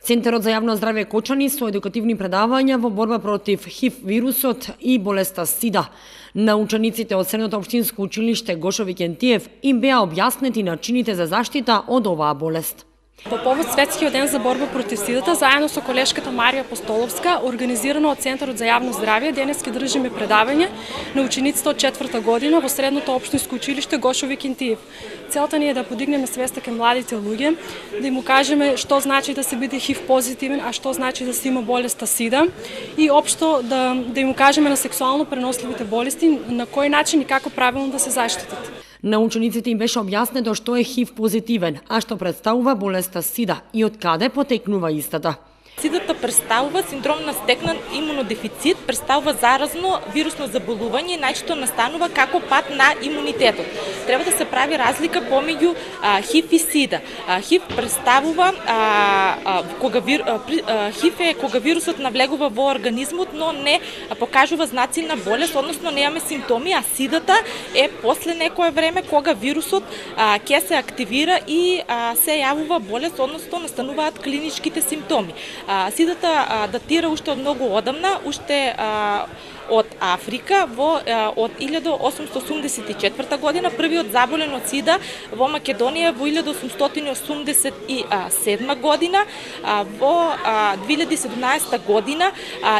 Центарот за јавно здравје Кочани со едукативни предавања во борба против ХИВ вирусот и болеста СИДА. На учениците од Средното општинско училиште Гошо Викентиев им беа објаснети начините за заштита од оваа болест. По повод Светскиот ден за борба против сидата, заедно со колешката Марија Постоловска, организирано од Центарот за јавно здравје, денес ќе држиме предавање на учениците од 4-та година во Средното општинско училиште Гошо Викентиев. Целта ни е да подигнеме свеста кај младите луѓе, да им кажеме што значи да се биде ХИВ позитивен, а што значи да се има болеста СИДА и општо да им кажеме на сексуално преносливите болести на кој начин и како правилно да се заштитат. На учениците им беше објаснето што е ХИВ позитивен, а што представува болеста СИДА и од каде потекнува истата. СИДата представува синдром на стекнат имунодефицит, представува заразно вирусно заболување и најчесто настанува како пат на имунитетот. Треба да се прави разлика помеѓу ХИВ и СИДА. ХИВ представува ХИВ е кога вирусот навлегува во организмот, но не покажува знаци на болест, односно немаме симптоми, а СИДата е после некое време кога вирусот ќе се активира и се јавува болест, односно настануваат клиничките симптоми. СИДата датира уште од многу одамна, уште од Африка од 1884 година, првиот заболен од СИДА во Македонија во 1887 година, во 2017 година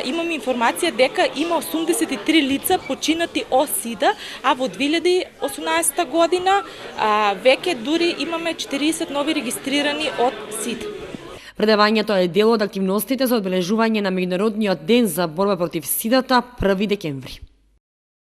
имаме информација дека има 83 лица починати од СИДА, а во 2018 година веќе дури имаме 40 нови регистрирани од СИДА. Предавањето е дел од активностите за одбележување на Меѓународниот ден за борба против СИДата 1 декември.